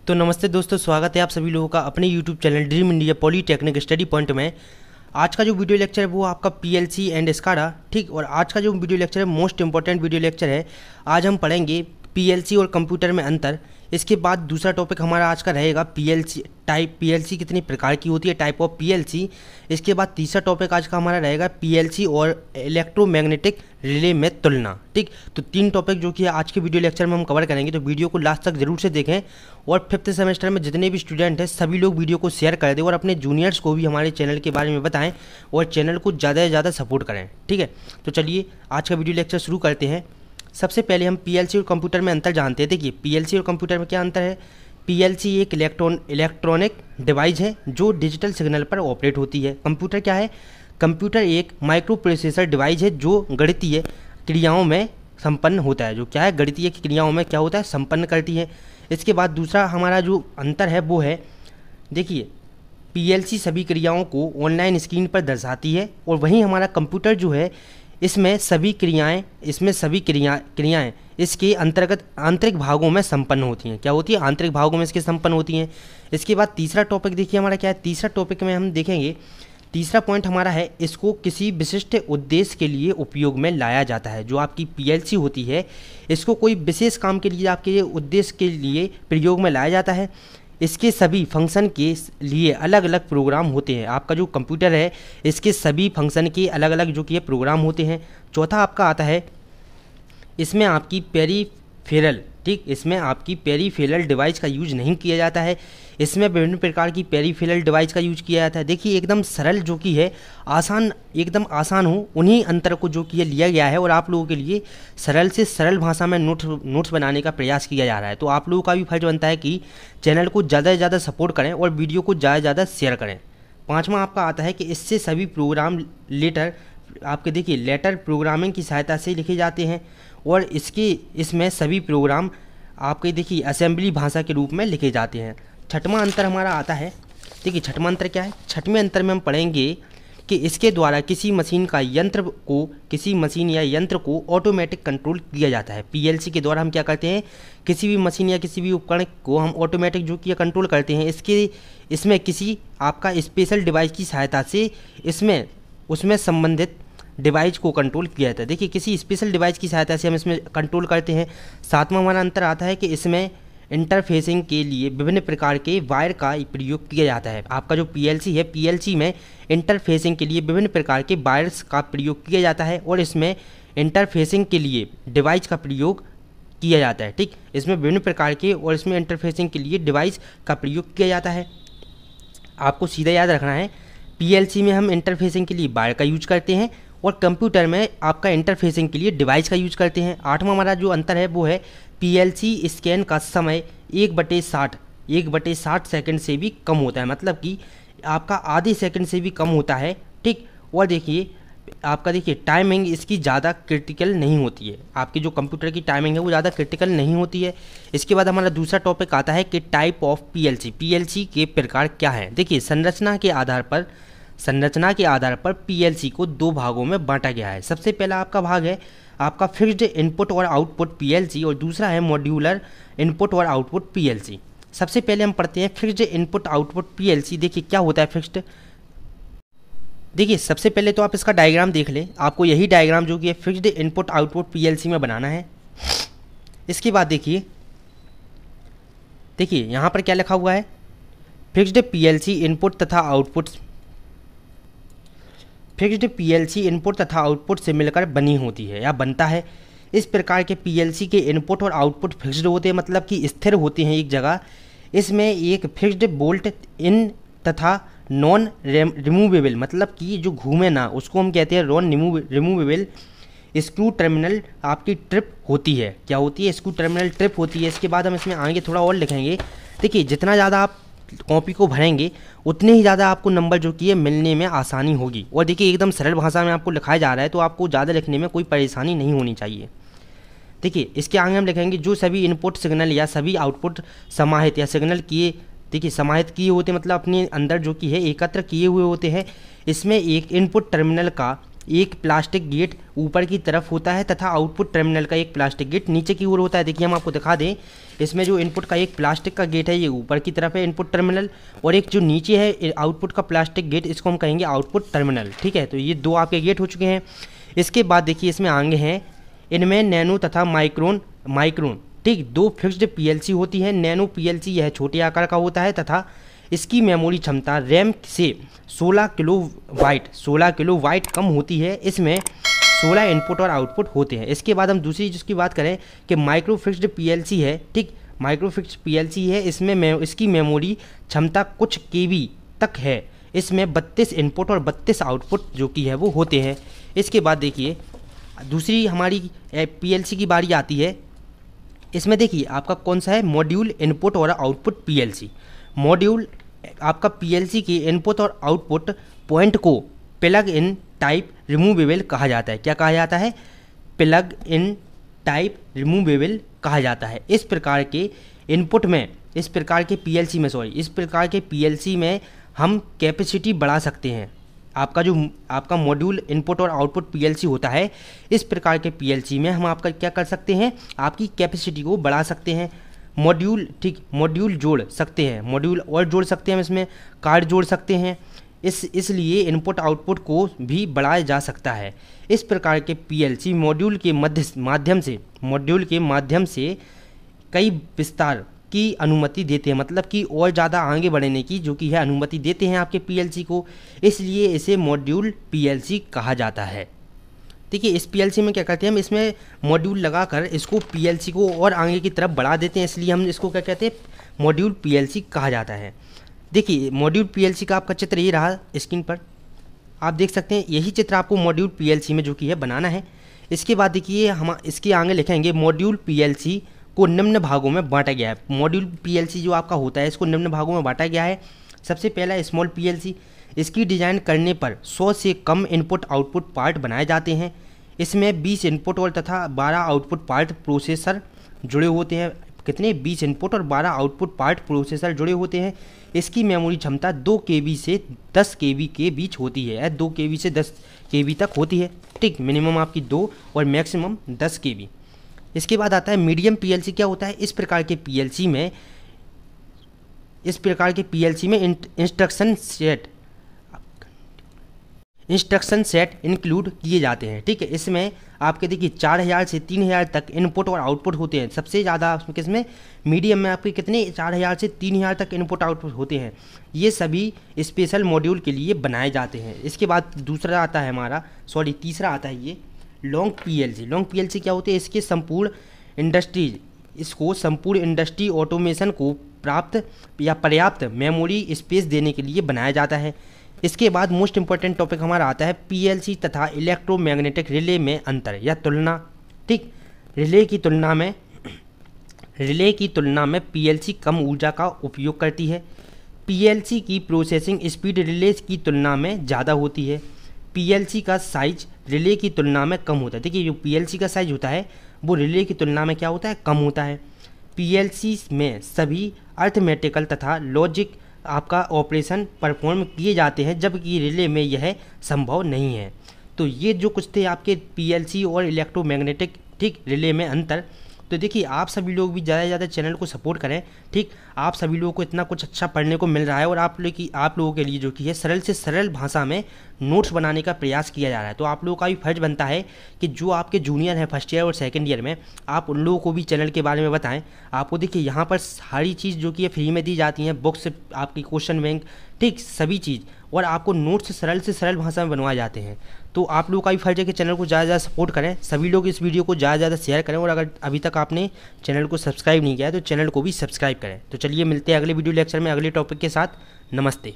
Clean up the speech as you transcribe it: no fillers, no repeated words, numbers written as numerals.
तो नमस्ते दोस्तों, स्वागत है आप सभी लोगों का अपने YouTube channel dream India polytechnic study point में। आज का जो वीडियो लेक्चर है वो आपका PLC एंड SCADA, ठीक। और आज का जो वीडियो लेक्चर है मोस्ट इंपॉर्टेंट वीडियो लेक्चर है। आज हम पढ़ेंगे PLC और कंप्यूटर में अंतर। इसके बाद दूसरा टॉपिक हमारा आज का रहेगा PLC कितनी प्रकार की होती है, टाइप ऑफ PLC। इसके बाद तीसरा टॉपिक आज का हमारा रहेगा PLC और इलेक्ट्रोमैग्नेटिक रिले में तुलना, ठीक। तो तीन टॉपिक जो कि आज के वीडियो लेक्चर में हम कवर करेंगे, तो वीडियो को लास्ट तक जरूर से देखें। और फिफ्थ सेमेस्टर में जितने भी स्टूडेंट हैं सभी लोग वीडियो को शेयर कर दें और अपने जूनियर्स को भी हमारे चैनल के बारे में बताएं और चैनल को ज़्यादा से ज़्यादा सपोर्ट करें, ठीक है। तो चलिए आज का वीडियो लेक्चर शुरू करते हैं। सबसे पहले हम PLC और कंप्यूटर में अंतर जानते हैं। देखिए PLC और कंप्यूटर में क्या अंतर है। PLC एक इलेक्ट्रॉनिक डिवाइस है जो डिजिटल सिग्नल पर ऑपरेट होती है। कंप्यूटर क्या है, कंप्यूटर एक माइक्रो प्रोसेसर डिवाइस है जो गणितीय क्रियाओं में संपन्न होता है, जो क्या है गणितीय क्रियाओं में क्या होता है, संपन्न करती है। इसके बाद दूसरा हमारा जो अंतर है वो है, देखिए PLC सभी क्रियाओं को ऑनलाइन स्क्रीन पर दर्शाती है और वहीं हमारा कंप्यूटर जो है इसमें सभी क्रियाएं इसके अंतर्गत आंतरिक भागों में संपन्न होती हैं। क्या होती है, आंतरिक भागों में इसके संपन्न होती हैं। इसके बाद तीसरा टॉपिक देखिए हमारा क्या है। तीसरा टॉपिक में हम देखेंगे, तीसरा पॉइंट हमारा है, इसको किसी विशिष्ट उद्देश्य के लिए उपयोग में लाया जाता है। जो आपकी PLC होती है इसको कोई विशेष काम के लिए, आपके उद्देश्य के लिए प्रयोग में लाया जाता है। इसके सभी फंक्शन के लिए अलग अलग प्रोग्राम होते हैं। आपका जो कंप्यूटर है इसके सभी फंक्शन के अलग अलग जो कि प्रोग्राम होते हैं। चौथा आपका आता है, इसमें आपकी पेरीफेरल, ठीक, इसमें आपकी पेरीफेरल डिवाइस का यूज नहीं किया जाता है। इसमें विभिन्न प्रकार की पेरीफेरल डिवाइस का यूज किया जाता है। देखिए एकदम सरल जो कि है, आसान, एकदम आसान हो, उन्हीं अंतर को जो कि लिया गया है और आप लोगों के लिए सरल से सरल भाषा में नोट्स बनाने का प्रयास किया जा रहा है। तो आप लोगों का भी फर्ज बनता है कि चैनल को ज़्यादा से ज़्यादा सपोर्ट करें और वीडियो को ज़्यादा से ज़्यादा शेयर करें। पाँचवा आपका आता है कि इससे सभी प्रोग्राम लेटर प्रोग्रामिंग की सहायता से लिखे जाते हैं और इसमें सभी प्रोग्राम आपके देखिए असेंबली भाषा के रूप में लिखे जाते हैं। छठवां अंतर हमारा आता है, देखिए छठवां अंतर क्या है। छठवें अंतर में हम पढ़ेंगे कि इसके द्वारा किसी मशीन या यंत्र को ऑटोमेटिक कंट्रोल किया जाता है। PLC के द्वारा हम क्या करते हैं, किसी भी मशीन या किसी भी उपकरण को हम ऑटोमेटिक जो कि कंट्रोल करते हैं। इसमें किसी आपका स्पेशल डिवाइस की सहायता से उसमें संबंधित डिवाइस को कंट्रोल किया जाता है। देखिए किसी स्पेशल डिवाइस की सहायता से हम इसमें कंट्रोल करते हैं। सातवां हमारा अंतर आता है कि इसमें इंटरफेसिंग के लिए विभिन्न प्रकार के वायर का प्रयोग किया जाता है। आपका जो PLC है, PLC में इंटरफेसिंग के लिए विभिन्न प्रकार के वायर्स का प्रयोग किया जाता है और इसमें इंटरफेसिंग के लिए डिवाइस का प्रयोग किया जाता है, ठीक। इसमें विभिन्न प्रकार के और इसमें इंटरफेसिंग के लिए डिवाइस का प्रयोग किया जाता है। आपको सीधा याद रखना है, PLC में हम इंटरफेसिंग के लिए वायर का यूज करते हैं और कंप्यूटर में आपका इंटरफेसिंग के लिए डिवाइस का यूज करते हैं। आठवां हमारा जो अंतर है वो है, PLC स्कैन का समय 1/60 सेकंड से भी कम होता है, मतलब कि आपका आधे सेकंड से भी कम होता है, ठीक। और देखिए आपका टाइमिंग इसकी ज़्यादा क्रिटिकल नहीं होती है। आपकी जो कंप्यूटर की टाइमिंग है वो ज़्यादा क्रिटिकल नहीं होती है। इसके बाद हमारा दूसरा टॉपिक आता है कि टाइप ऑफ PLC के प्रकार क्या हैं। देखिए संरचना के आधार पर PLC को दो भागों में बांटा गया है। सबसे पहला आपका भाग है आपका फिक्स्ड इनपुट और आउटपुट PLC और दूसरा है मॉड्यूलर इनपुट और आउटपुट PLC। सबसे पहले हम पढ़ते हैं फिक्स्ड इनपुट आउटपुट PLC। देखिए क्या होता है फिक्स्ड। देखिए सबसे पहले तो आप इसका डायग्राम देख लें। आपको यही डायग्राम जो कि है फिक्स्ड इनपुट आउटपुट PLC में बनाना है। इसके बाद देखिए यहाँ पर क्या लिखा हुआ है, फिक्स्ड PLC इनपुट तथा आउटपुट से मिलकर बनी होती है या बनता है। इस प्रकार के PLC के इनपुट और आउटपुट फिक्स्ड होते हैं, मतलब कि स्थिर होते हैं एक जगह। इसमें एक फिक्स्ड बोल्ट इन तथा नॉन रिमूवेबल, मतलब कि जो घूमे ना, उसको हम कहते हैं नॉन रिमूवेबल स्क्रू टर्मिनल आपकी ट्रिप होती है। क्या होती है, स्क्रू टर्मिनल ट्रिप होती है। इसके बाद हम इसमें आगे थोड़ा और लिखेंगे। देखिए जितना ज़्यादा आप कॉपी को भरेंगे उतने ही ज़्यादा आपको नंबर जो कि है मिलने में आसानी होगी। और देखिए एकदम सरल भाषा में आपको लिखाया जा रहा है तो आपको ज़्यादा लिखने में कोई परेशानी नहीं होनी चाहिए। देखिए इसके आगे हम लिखेंगे जो सभी इनपुट सिग्नल या सभी आउटपुट समाहित या सिग्नल किए, देखिए समाहित किए होते मतलब अपने अंदर जो कि है एकत्र किए हुए होते हैं। इसमें एक इनपुट टर्मिनल का एक प्लास्टिक गेट ऊपर की तरफ होता है तथा आउटपुट टर्मिनल का एक प्लास्टिक गेट नीचे की ओर होता है। देखिए हम आपको दिखा दें, इसमें जो इनपुट का एक प्लास्टिक का गेट है ये ऊपर की तरफ है इनपुट टर्मिनल, और एक जो नीचे है आउटपुट का प्लास्टिक गेट, इसको हम कहेंगे आउटपुट टर्मिनल। ठीक है, तो ये दो आपके गेट हो चुके हैं। इसके बाद देखिए इसमें आगे हैं, इनमें नैनो तथा माइक्रोन ठीक दो फिक्स्ड पीएलसी होती है। नैनो पीएलसी यह छोटे आकार का होता है तथा इसकी मेमोरी क्षमता रैम से 16 किलोबाइट कम होती है। इसमें 16 इनपुट और आउटपुट होते हैं। इसके बाद हम दूसरी जिसकी बात करें कि माइक्रो फिक्स्ड पीएलसी है। ठीक, माइक्रो फिक्स्ड पीएलसी है, इसमें इसकी मेमोरी क्षमता कुछ केबी तक है। इसमें 32 इनपुट और 32 आउटपुट जो कि है वो होते हैं। इसके बाद देखिए दूसरी हमारी पीएलसी की बारी आती है। इसमें देखिए आपका कौन सा है, मॉड्यूल इनपुट और आउटपुट पीएलसी। मॉड्यूल आपका पीएलसी के इनपुट और आउटपुट पॉइंट को प्लग इन टाइप रिमूवेबल कहा जाता है। क्या कहा जाता है, प्लग इन टाइप रिमूवेबल कहा जाता है। इस प्रकार के इनपुट में, इस प्रकार के पीएलसी में हम कैपेसिटी बढ़ा सकते हैं। आपका मॉड्यूल इनपुट और आउटपुट पीएलसी होता है, इस प्रकार के पीएलसी में हम आपका क्या कर सकते हैं, आपकी कैपेसिटी को बढ़ा सकते हैं। मॉड्यूल जोड़ सकते हैं, मॉड्यूल और जोड़ सकते हैं, हम इसमें कार्ड जोड़ सकते हैं। इसलिए इनपुट आउटपुट को भी बढ़ाया जा सकता है। इस प्रकार के पीएलसी मॉड्यूल के माध्यम से कई विस्तार की अनुमति देते हैं, मतलब कि और ज़्यादा आगे बढ़ने की जो कि है अनुमति देते हैं आपके पीएलसी को, इसलिए इसे मॉड्यूल पीएलसी कहा जाता है। देखिए इस पीएलसी में क्या करते हैं, हम इसमें मॉड्यूल लगाकर इसको पीएलसी को और आगे की तरफ बढ़ा देते हैं, इसलिए हम इसको क्या कहते हैं, मॉड्यूल पीएलसी कहा जाता है। देखिए मॉड्यूल पीएलसी का आपका चित्र ये रहा स्क्रीन पर, आप देख सकते हैं यही चित्र आपको मॉड्यूल पीएलसी में जो कि है बनाना है। इसके बाद देखिए हम इसके आगे लिखेंगे मॉड्यूल पीएलसी को निम्न भागों में बांटा गया है। मॉड्यूल पीएलसी जो आपका होता है इसको निम्न भागों में बांटा गया है। सबसे पहला स्मॉल पीएलसी, इसकी डिज़ाइन करने पर 100 से कम इनपुट आउटपुट पार्ट बनाए जाते हैं। इसमें 20 इनपुट और तथा 12 आउटपुट पार्ट प्रोसेसर जुड़े होते हैं। कितने, 20 इनपुट और 12 आउटपुट पार्ट प्रोसेसर जुड़े होते हैं। इसकी मेमोरी क्षमता 2 KB से 10 KB के बीच होती है, 2 KB से 10 KB तक होती है। ठीक, मिनिमम आपकी 2 और मैक्सिमम 10 KB। इसके बाद आता है मीडियम पीएलसी। क्या होता है, इस प्रकार के पीएलसी में इंस्ट्रक्शन सेट इंक्लूड किए जाते हैं। ठीक है, इसमें आपके देखिए 4000 से 3000 तक इनपुट और आउटपुट होते हैं। सबसे ज़्यादा किसमें, मीडियम में आपके कितने, 4000 से 3000 तक इनपुट आउटपुट होते हैं। ये सभी स्पेशल मॉड्यूल के लिए बनाए जाते हैं। इसके बाद तीसरा आता है ये लॉन्ग पीएलसी। क्या होते हैं, इसके संपूर्ण इंडस्ट्री ऑटोमेशन को पर्याप्त मेमोरी स्पेस देने के लिए बनाया जाता है। इसके बाद मोस्ट इंपॉर्टेंट टॉपिक हमारा आता है पीएलसी तथा इलेक्ट्रोमैग्नेटिक रिले में अंतर या तुलना। ठीक, रिले की तुलना में पीएलसी कम ऊर्जा का उपयोग करती है। पीएलसी की प्रोसेसिंग स्पीड रिले की तुलना में ज़्यादा होती है। पीएलसी का साइज रिले की तुलना में कम होता है। देखिए जो पीएलसी का साइज होता है वो रिले की तुलना में क्या होता है, कम होता है। पीएलसी में सभी अर्थमेटिकल तथा लॉजिक आपका ऑपरेशन परफॉर्म किए जाते हैं, जबकि रिले में यह संभव नहीं है। तो ये जो कुछ थे आपके पीएलसी और इलेक्ट्रोमैग्नेटिक ठीक रिले में अंतर। तो देखिए आप सभी लोग भी ज़्यादा से ज़्यादा चैनल को सपोर्ट करें। ठीक, आप सभी लोगों को इतना कुछ अच्छा पढ़ने को मिल रहा है और आप लोगों के लिए जो कि है सरल से सरल भाषा में नोट्स बनाने का प्रयास किया जा रहा है। तो आप लोगों का भी फर्ज बनता है कि जो आपके जूनियर हैं फर्स्ट ईयर और सेकंड ईयर में, आप उन लोगों को भी चैनल के बारे में बताएं। आपको देखिए यहाँ पर सारी चीज़ जो कि है फ्री में दी जाती हैं, बुक्स, आपकी क्वेश्चन बैंक, ठीक सभी चीज़, और आपको नोट्स सरल से सरल भाषा में बनवाए जाते हैं। तो आप लोगों का भी फर्ज है कि चैनल को ज़्यादा से ज़्यादा सपोर्ट करें। सभी लोग इस वीडियो को ज़्यादा से ज़्यादा शेयर करें, और अगर अभी तक आपने चैनल को सब्सक्राइब नहीं किया है तो चैनल को भी सब्सक्राइब करें। तो चलिए मिलते हैं अगले वीडियो लेक्चर में अगले टॉपिक के साथ। नमस्ते।